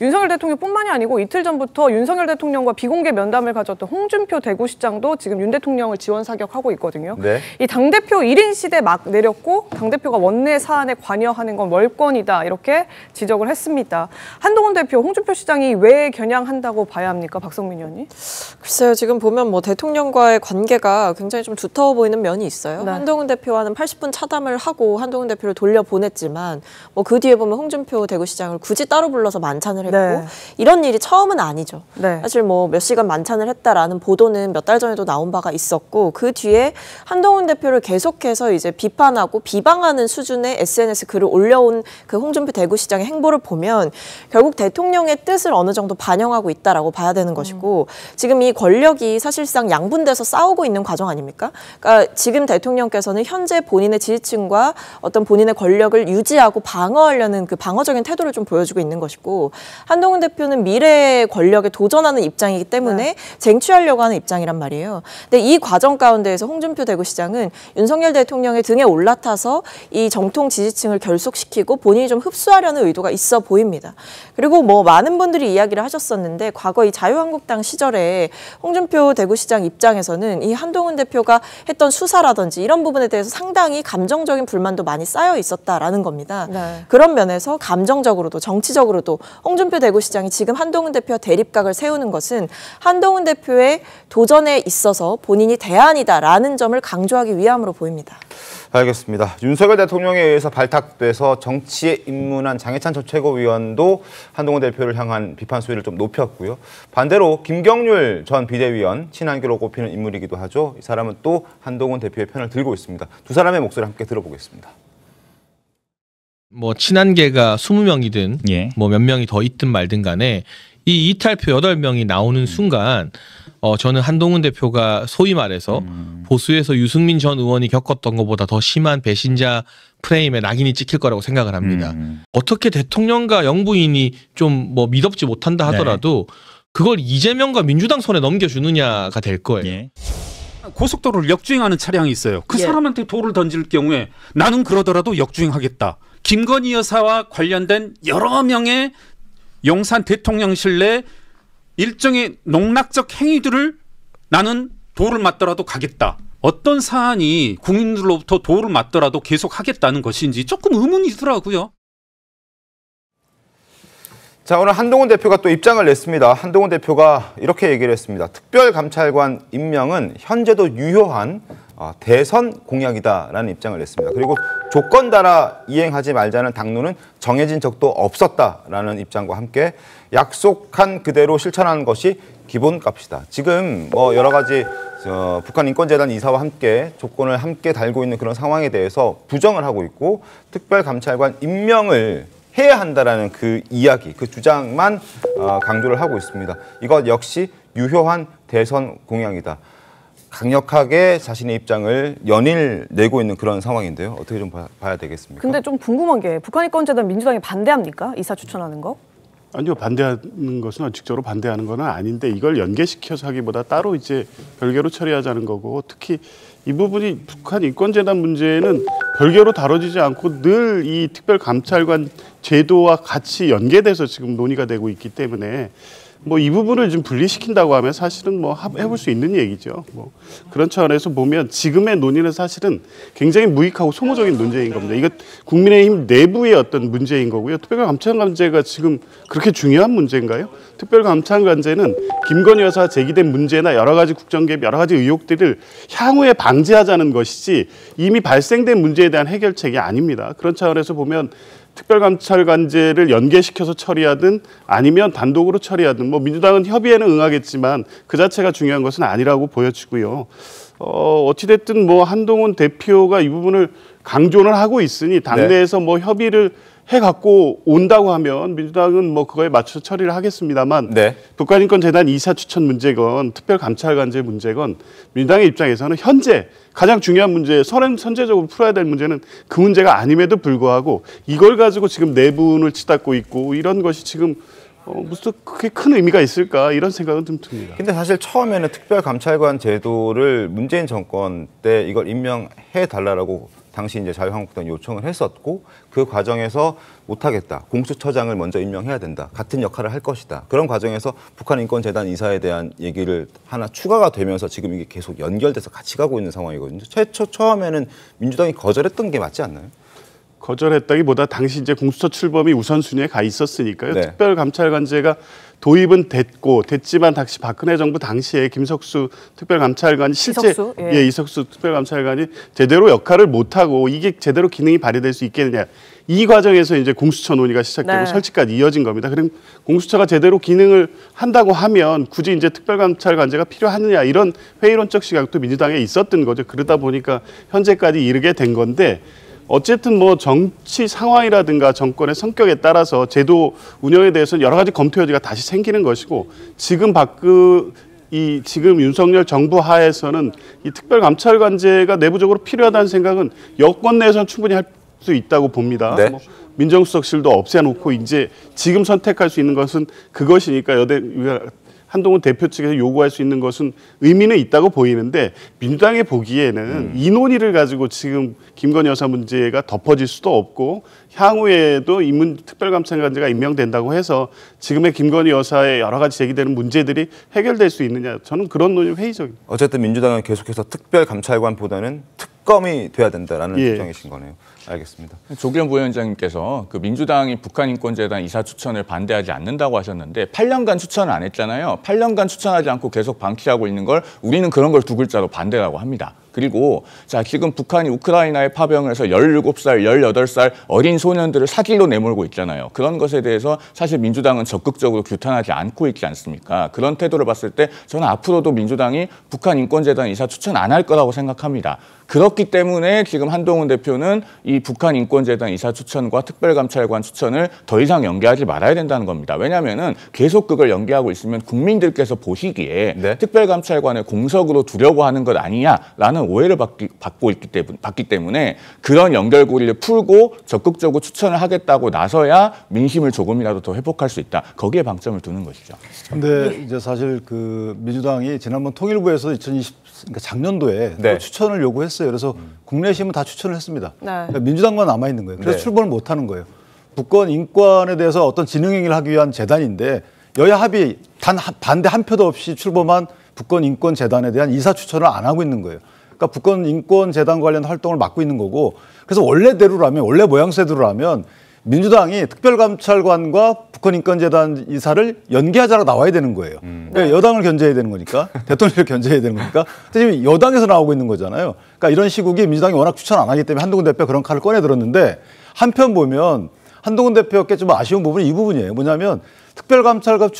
윤석열 대통령뿐만이 아니고 이틀 전부터 윤석열 대통령과 비공개 면담을 가졌던 홍준표 대구시장도 지금 윤 대통령을 지원 사격하고 있거든요. 네. 이 당대표 1인 시대 막 내렸고 당대표가 원내 사안에 관여하는 건 월권이다 이렇게 지적을 했습니다. 한동훈 대표, 홍준표 시장이 왜 겨냥한다고 봐야 합니까? 박성민 의원이? 글쎄요. 지금 보면 뭐 대통령과의 관계가 굉장히 좀 두터워 보이는 면이 있어요. 네. 한동훈 대표와는 80분 차담을 하고 한동훈 대표를 돌려보냈지만 뭐 그 뒤에 보면 홍준표 대구시장을 굳이 따로 불러서 만찬을 했고 네. 이런 일이 처음은 아니죠. 네. 사실 뭐 몇 시간 만찬을 했다라는 보도는 몇 달 전에도 나온 바가 있었고 그 뒤에 한동훈 대표를 계속해서 이제 비판하고 비방하는 수준의 SNS 글을 올려온 그 홍준표 대구시장의 행보를 보면 결국 대통령의 뜻을 어느 정도 반영하고 있다라고 봐야 되는 것이고 지금 이 권력이 사실상 양분돼서 싸우고 있는 과정 아닙니까? 그러니까 지금 대통령께서는 현재 본인의 지지층과 어떤 본인의 권력을 유지하고 방어하려는 그 방어적인 태도를 좀 보여주고 있는 것이고 한동훈 대표는 미래의 권력에 도전하는 입장이기 때문에 쟁취하려고 하는 입장이란 말이에요. 근데 이 과정 가운데에서 홍준표 대구시장은 윤석열 대통령의 등에 올라타서 이 정통 지지층을 결속시키고 본인이 좀 흡수하려는 의도가 있어 보입니다. 그리고 뭐 많은 분들이 이야기를 하셨었는데 과거 이 자유한국당 시절에 홍준표 대구시장 입장에서는 이 한동훈 대표가 했던 수사라든지 이런 부분에 대해서 상당히 감정적인 불만도 많이 쌓여 있었다라는 겁니다. 네. 그런 면에서 감정적으로도 정치적으로도 홍준표 대구시장이 지금 한동훈 대표와 대립각을 세우는 것은 한동훈 대표의 도전에 있어서 본인이 대안이다라는 점을 강조하기 위함으로 보입니다. 알겠습니다. 윤석열 대통령에 의해서 발탁돼서 정치에 입문한 장해찬 전 최고위원도 한동훈 대표를 향한 비판 수위를 좀 높였고요. 반대로 김경률 전 비대위원, 친한교로 꼽히는 인물이기도 하죠. 이 사람은 또 한동훈 대표의 편을 들고 있습니다. 두 사람의 목소리 함께 들어보겠습니다. 뭐 친한계가 20명이든 예. 뭐 몇 명이 더 있든 말든 간에 이 이탈표 8명이 나오는 순간 저는 한동훈 대표가 소위 말해서 보수에서 유승민 전 의원이 겪었던 것보다 더 심한 배신자 프레임에 낙인이 찍힐 거라고 생각을 합니다. 어떻게 대통령과 영부인이 좀 뭐 미덥지 못한다 하더라도 그걸 이재명과 민주당 손에 넘겨주느냐가 될 거예요. 예. 고속도로를 역주행하는 차량이 있어요. 그 사람한테 돌을 던질 경우에 나는 그러더라도 역주행하겠다. 김건희 여사와 관련된 여러 명의 용산 대통령실 내 일정의 농락적 행위들을 나는 돌을 맞더라도 가겠다. 어떤 사안이 국민들로부터 돌을 맞더라도 계속 하겠다는 것인지 조금 의문이더라고요. 자, 오늘 한동훈 대표가 또 입장을 냈습니다. 한동훈 대표가 이렇게 얘기를 했습니다. 특별감찰관 임명은 현재도 유효한 대선 공약이다라는 입장을 냈습니다. 그리고 조건 따라 이행하지 말자는 당론은 정해진 적도 없었다라는 입장과 함께 약속한 그대로 실천하는 것이 기본값이다. 지금 뭐 여러 가지 북한 인권재단 이사와 함께 조건을 함께 달고 있는 그런 상황에 대해서 부정을 하고 있고 특별감찰관 임명을 해야 한다라는 그 이야기, 그 주장만 강조를 하고 있습니다. 이것 역시 유효한 대선 공약이다. 강력하게 자신의 입장을 연일 내고 있는 그런 상황인데요. 어떻게 좀 봐야 되겠습니까? 근데 좀 궁금한 게 북한 인권재단 민주당이 반대합니까? 이사 추천하는 거? 아니요, 반대하는 것은 원칙적으로 반대하는 건 아닌데 이걸 연계시켜서 하기보다 따로 이제 별개로 처리하자는 거고 특히 이 부분이 북한 인권재단 문제는 별개로 다뤄지지 않고 늘 이 특별감찰관 제도와 같이 연계돼서 지금 논의가 되고 있기 때문에 뭐 이 부분을 좀 분리시킨다고 하면 사실은 뭐 해볼 수 있는 얘기죠. 뭐 그런 차원에서 보면 지금의 논의는 사실은 굉장히 무익하고 소모적인 논쟁인 겁니다. 이거 국민의힘 내부의 어떤 문제인 거고요. 특별감찰관제가 지금 그렇게 중요한 문제인가요? 특별감찰관제는 김건희 여사 제기된 문제나 여러 가지 국정개입, 여러 가지 의혹들을 향후에 방지하자는 것이지 이미 발생된 문제에 대한 해결책이 아닙니다. 그런 차원에서 보면 특별감찰관제를 연계시켜서 처리하든 아니면 단독으로 처리하든 뭐 민주당은 협의에는 응하겠지만 그 자체가 중요한 것은 아니라고 보여지고요. 어찌됐든 뭐 한동훈 대표가 이 부분을 강조를 하고 있으니 당내에서 뭐 협의를 해갖고 온다고 하면 민주당은 뭐 그거에 맞춰서 처리를 하겠습니다만 북한인권재단 이사 추천 문제건 특별감찰관제 문제건 민주당의 입장에서는 현재 가장 중요한 문제, 선제적으로 풀어야 될 문제는 그 문제가 아님에도 불구하고 이걸 가지고 지금 내분을 치닫고 있고 이런 것이 지금 무슨 그렇게 큰 의미가 있을까 이런 생각은 좀 듭니다. 근데 사실 처음에는 특별감찰관 제도를 문재인 정권 때 이걸 임명해 달라고 당시 이제 자유한국당이 요청을 했었고 그 과정에서 못하겠다. 공수처장을 먼저 임명해야 된다. 같은 역할을 할 것이다. 그런 과정에서 북한인권재단 이사에 대한 얘기를 하나 추가가 되면서 지금 이게 계속 연결돼서 같이 가고 있는 상황이거든요. 처음에는 민주당이 거절했던 게 맞지 않나요? 거절했다기보다 당시 이제 공수처 출범이 우선순위에 가 있었으니까요. 네. 특별감찰관제가 도입은 됐지만 당시 박근혜 정부 당시에 김석수 특별감찰관이 실제 이석수? 예. 이석수 특별감찰관이 제대로 역할을 못하고 이게 제대로 기능이 발휘될 수 있겠느냐. 이 과정에서 이제 공수처 논의가 시작되고 네. 설치까지 이어진 겁니다. 그럼 공수처가 제대로 기능을 한다고 하면 굳이 이제 특별감찰관제가 필요하느냐 이런 회의론적 시각도 민주당에 있었던 거죠. 그러다 보니까 현재까지 이르게 된 건데 어쨌든 뭐 정치 상황이라든가 정권의 성격에 따라서 제도 운영에 대해서는 여러 가지 검토 여지가 다시 생기는 것이고 지금 지금 윤석열 정부 하에서는 이 특별감찰관제가 내부적으로 필요하다는 생각은 여권 내에서는 충분히 할 수 있다고 봅니다. 네. 뭐 민정수석실도 없애놓고 이제 지금 선택할 수 있는 것은 그것이니까 한동훈 대표 측에서 요구할 수 있는 것은 의미는 있다고 보이는데 민주당이 보기에는 이 논의를 가지고 지금 김건희 여사 문제가 덮어질 수도 없고 향후에도 특별감찰관제가 임명된다고 해서 지금의 김건희 여사의 여러 가지 제기되는 문제들이 해결될 수 있느냐 저는 그런 논의 회의적입니다. 어쨌든 민주당은 계속해서 특별감찰관보다는 특검이 돼야 된다라는 주장이신 거네요. 알겠습니다. 조기현 부위원장님께서 그 민주당이 북한인권재단 이사 추천을 반대하지 않는다고 하셨는데 8년간 추천을 안 했잖아요. 8년간 추천하지 않고 계속 방치하고 있는 걸 우리는 그런 걸 두 글자로 반대라고 합니다. 그리고 자 지금 북한이 우크라이나에 파병을 해서 17살, 18살 어린 소년들을 사기로 내몰고 있잖아요. 그런 것에 대해서 사실 민주당은 적극적으로 규탄하지 않고 있지 않습니까? 그런 태도를 봤을 때 저는 앞으로도 민주당이 북한인권재단 이사 추천 안 할 거라고 생각합니다. 그렇기 때문에 지금 한동훈 대표는 이 북한인권재단 이사 추천과 특별감찰관 추천을 더 이상 연기하지 말아야 된다는 겁니다. 왜냐하면은 계속 그걸 연기하고 있으면 국민들께서 보시기에 네. 특별감찰관을 공석으로 두려고 하는 것 아니냐라는 오해를 받기 때문에 그런 연결고리를 풀고 적극적으로 추천을 하겠다고 나서야 민심을 조금이라도 더 회복할 수 있다. 거기에 방점을 두는 것이죠. 근데 이제 사실 그 민주당이 지난번 통일부에서 그러니까 작년도에 네. 또 추천을 요구했어요. 그래서 국내심은 다 추천을 했습니다. 네. 그러니까 민주당만 남아 있는 거예요. 그래서 네. 출범을 못 하는 거예요. 북권 인권에 대해서 어떤 진흥행위를 하기 위한 재단인데 여야 합의 반대 한 표도 없이 출범한 북권 인권 재단에 대한 이사 추천을 안 하고 있는 거예요. 그러니까 북권 인권 재단 관련 활동을 맡고 있는 거고 그래서 원래대로라면 원래 모양새대로라면 민주당이 특별감찰관과 북한인권재단 이사를 연기하자고 나와야 되는 거예요. 그러니까 여당을 견제해야 되는 거니까 대통령을 견제해야 되는 거니까 근데 지금 여당에서 나오고 있는 거잖아요. 그러니까 이런 시국이 민주당이 워낙 추천 안 하기 때문에 한동훈 대표가 그런 칼을 꺼내 들었는데 한편 보면 한동훈 대표께 좀 아쉬운 부분이 이 부분이에요. 뭐냐면 특별감찰관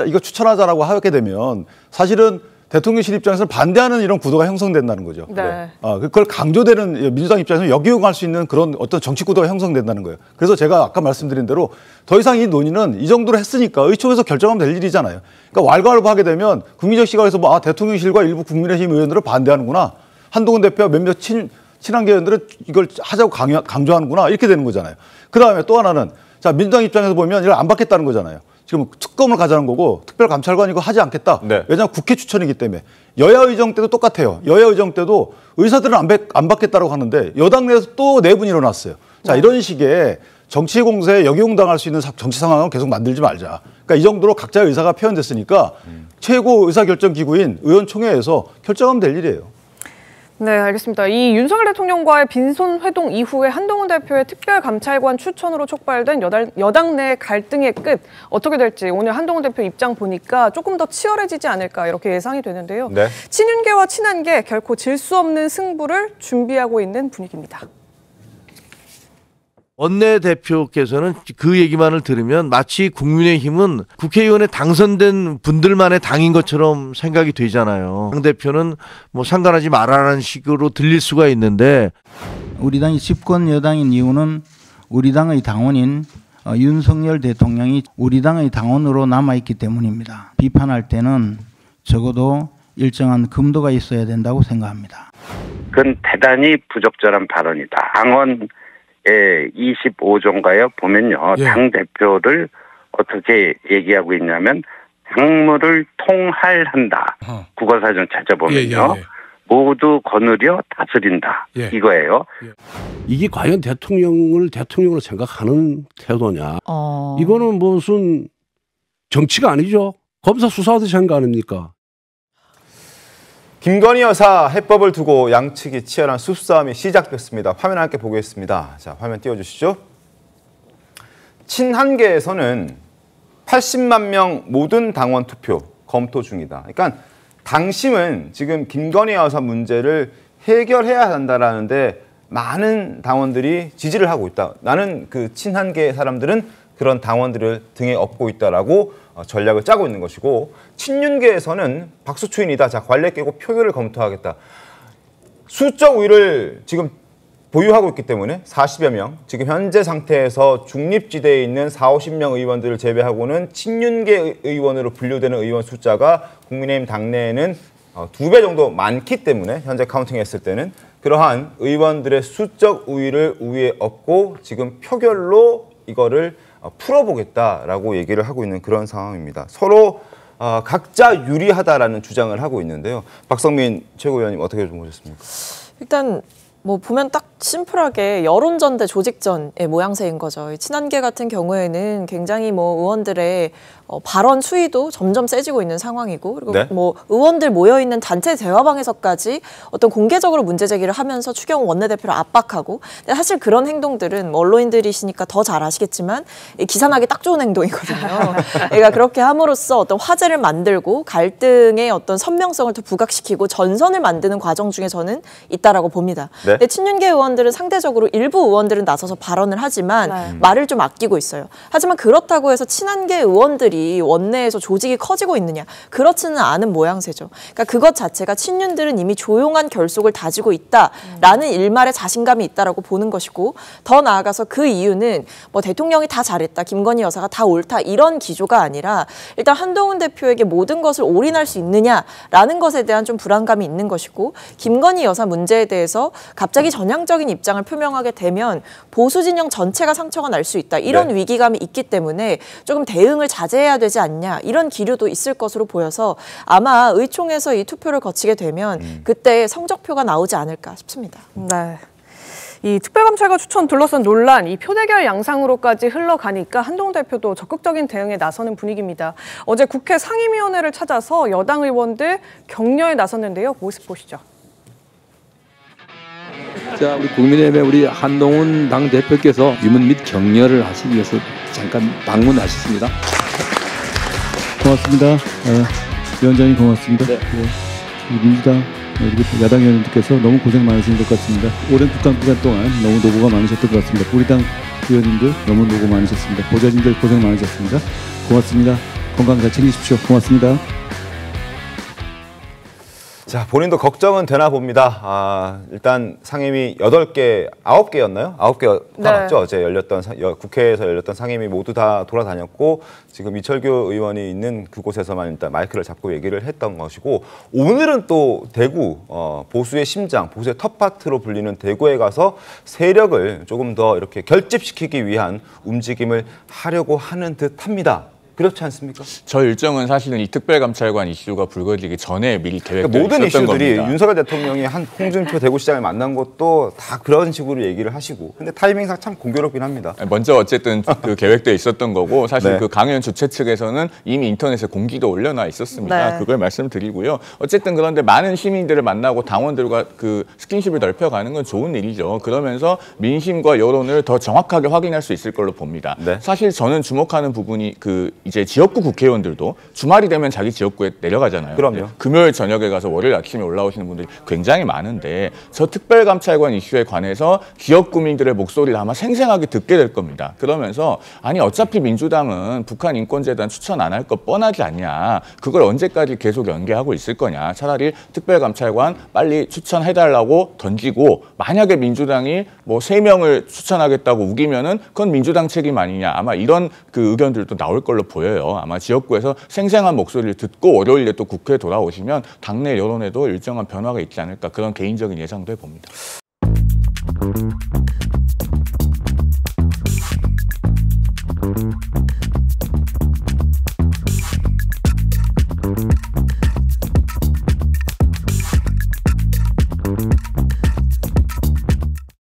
이거 추천하자라고 하게 되면 사실은 대통령실 입장에서는 반대하는 이런 구도가 형성된다는 거죠. 네. 그걸 강조되는 민주당 입장에서는 역이용할 수 있는 그런 어떤 정치 구도가 형성된다는 거예요. 그래서 제가 아까 말씀드린 대로 더 이상 이 논의는 이 정도로 했으니까 의총에서 결정하면 될 일이잖아요. 그러니까 왈가왈부하게 되면 국민적 시각에서 대통령실과 일부 국민의힘 의원들을 반대하는구나. 한동훈 대표와 몇몇 친한계 의원들은 이걸 하자고 강조하는구나. 이렇게 되는 거잖아요. 그다음에 또 하나는 자 민주당 입장에서 보면 이걸 안 받겠다는 거잖아요. 지금 특검을 가자는 거고 특별감찰관 이거 하지 않겠다. 네. 왜냐하면 국회 추천이기 때문에. 여야 의정 때도 똑같아요. 여야 의정 때도 의사들은 안 받겠다고 하는데 여당 내에서 또 내분이 일어났어요. 자 이런 식의 정치 공세에 역이용당할 수 있는 정치 상황은 계속 만들지 말자. 그러니까 이 정도로 각자의 의사가 표현됐으니까 최고 의사결정기구인 의원총회에서 결정하면 될 일이에요. 네, 알겠습니다. 이 윤석열 대통령과의 빈손 회동 이후에 한동훈 대표의 특별감찰관 추천으로 촉발된 여당 내 갈등의 끝 어떻게 될지 오늘 한동훈 대표 입장 보니까 조금 더 치열해지지 않을까 이렇게 예상이 되는데요. 네. 친윤계와 친한계 결코 질 수 없는 승부를 준비하고 있는 분위기입니다. 원내대표께서는 그 얘기만을 들으면 마치 국민의힘은 국회의원에 당선된 분들만의 당인 것처럼 생각이 되잖아요. 당 대표는 뭐 상관하지 말아라는 식으로 들릴 수가 있는데 우리 당이 집권 여당인 이유는 우리 당의 당원인 윤석열 대통령이 우리 당의 당원으로 남아있기 때문입니다. 비판할 때는 적어도 일정한 금도가 있어야 된다고 생각합니다. 그건 대단히 부적절한 발언이다. 당원 25조인가요? 보면요. 예. 당대표를 어떻게 얘기하고 있냐면 당무를 통할한다. 국어사전 찾아보면요. 모두 거느려 다스린다. 예. 이거예요. 이게 과연 대통령을 대통령으로 생각하는 태도냐. 이거는 무슨 정치가 아니죠. 검사 수사하듯이 생각 아닙니까? 김건희 여사 해법을 두고 양측이 치열한 수싸움이 시작됐습니다. 화면 함께 보겠습니다. 자, 화면 띄워주시죠. 친한계에서는 80만 명 모든 당원 투표 검토 중이다. 그러니까 당심은 지금 김건희 여사 문제를 해결해야 한다라는데 많은 당원들이 지지를 하고 있다. 나는 그 친한계 사람들은 그런 당원들을 등에 업고 있다라고 전략을 짜고 있는 것이고, 친윤계에서는 박수 추인이다. 자, 관례 깨고 표결을 검토하겠다. 수적 우위를 지금 보유하고 있기 때문에 40여 명, 지금 현재 상태에서 중립지대에 있는 40~50명 의원들을 제외하고는 친윤계 의원으로 분류되는 의원 숫자가 국민의힘 당내에는 2배 정도 많기 때문에 현재 카운팅했을 때는 그러한 의원들의 수적 우위를 우위에 업고 지금 표결로 이거를 풀어보겠다라고 얘기를 하고 있는 그런 상황입니다. 서로 각자 유리하다라는 주장을 하고 있는데요. 박성민 최고위원님 어떻게 좀 보셨습니까? 일단 뭐 보면 딱 심플하게 여론전 대 조직전의 모양새인 거죠. 친한계 같은 경우에는 굉장히 뭐 의원들의 발언 수위도 점점 세지고 있는 상황이고, 그리고 네? 뭐 의원들 모여 있는 단체 대화방에서까지 어떤 공개적으로 문제 제기를 하면서 추경호 원내대표를 압박하고, 근데 사실 그런 행동들은 뭐 언론인들이시니까 더 잘 아시겠지만 기산하기 딱 좋은 행동이거든요. 그러니까 그렇게 함으로써 어떤 화제를 만들고 갈등의 어떤 선명성을 더 부각시키고 전선을 만드는 과정 중에 저는 있다라고 봅니다. 네? 근데 친윤계 의원들은 상대적으로 일부 의원들은 나서서 발언을 하지만 말을 좀 아끼고 있어요. 하지만 그렇다고 해서 친한계 의원들이 원내에서 조직이 커지고 있느냐? 그렇지는 않은 모양새죠. 그러니까 그것 자체가 친윤들은 이미 조용한 결속을 다지고 있다라는 일말의 자신감이 있다라고 보는 것이고, 더 나아가서 그 이유는 뭐 대통령이 다 잘했다, 김건희 여사가 다 옳다 이런 기조가 아니라 일단 한동훈 대표에게 모든 것을 올인할 수 있느냐라는 것에 대한 좀 불안감이 있는 것이고, 김건희 여사 문제에 대해서 갑자기 전향적인 입장을 표명하게 되면 보수 진영 전체가 상처가 날 수 있다. 이런 네. 위기감이 있기 때문에 조금 대응을 자제해야 되지 않냐. 이런 기류도 있을 것으로 보여서 아마 의총에서 이 투표를 거치게 되면 그때 성적표가 나오지 않을까 싶습니다. 네. 이 특별감찰관 추천 둘러싼 논란, 이 표대결 양상으로까지 흘러가니까 한동훈 대표도 적극적인 대응에 나서는 분위기입니다. 어제 국회 상임위원회를 찾아서 여당 의원들 격려에 나섰는데요. 모습 보시죠. 자, 우리 국민의힘의 우리 한동훈 당대표께서 유문 및 격려를 하시기 위해서 잠깐 방문하셨습니다. 고맙습니다. 위원장님 고맙습니다. 네. 민주당 그리고 야당 의원님들께서 너무 고생 많으신 것 같습니다. 오랜 국감 기간 동안 너무 노고가 많으셨던 것 같습니다. 우리 당 의원님들 너무 노고 많으셨습니다. 보좌진들 고생 많으셨습니다. 고맙습니다. 건강 잘 챙기십시오. 고맙습니다. 자, 본인도 걱정은 되나 봅니다. 일단 상임위 8개, 9개였나요? 9개 다 맞죠? 어제 열렸던 국회에서 열렸던 상임위 모두 다 돌아다녔고, 지금 이철규 의원이 있는 그곳에서만 일단 마이크를 잡고 얘기를 했던 것이고, 오늘은 또 대구, 보수의 심장, 보수의 텃밭으로 불리는 대구에 가서 세력을 조금 더 이렇게 결집시키기 위한 움직임을 하려고 하는 듯합니다. 그렇지 않습니까? 저 일정은 사실은 이 특별감찰관 이슈가 불거지기 전에 미리 계획되어 그러니까 모든 있었던 이슈들이 겁니다. 윤석열 대통령이 홍준표 대구시장을 만난 것도 다 그런 식으로 얘기를 하시고, 근데 타이밍상 참 공교롭긴 합니다. 먼저 어쨌든 그 계획되어 있었던 거고, 사실 네. 그 강연 주최 측에서는 이미 인터넷에 공지도 올려놔 있었습니다. 네. 그걸 말씀드리고요. 어쨌든 그런데 많은 시민들을 만나고 당원들과 그 스킨십을 넓혀가는 건 좋은 일이죠. 그러면서 민심과 여론을 더 정확하게 확인할 수 있을 걸로 봅니다. 네. 사실 저는 주목하는 부분이 이제 지역구 국회의원들도 주말이 되면 자기 지역구에 내려가잖아요. 그럼요. 금요일 저녁에 가서 월요일 아침에 올라오시는 분들이 굉장히 많은데, 저 특별감찰관 이슈에 관해서 지역 구민들의 목소리를 아마 생생하게 듣게 될 겁니다. 그러면서 아니 어차피 민주당은 북한 인권재단 추천 안 할 거 뻔하지 않냐. 그걸 언제까지 계속 연계하고 있을 거냐. 차라리 특별감찰관 빨리 추천해달라고 던지고, 만약에 민주당이 뭐 3명을 추천하겠다고 우기면은 그건 민주당 책임 아니냐. 아마 이런 그 의견들도 나올 걸로 보여요. 아마 지역구에서 생생한 목소리를 듣고 월요일에 또 국회에 돌아오시면 당내 여론에도 일정한 변화가 있지 않을까, 그런 개인적인 예상도 해봅니다.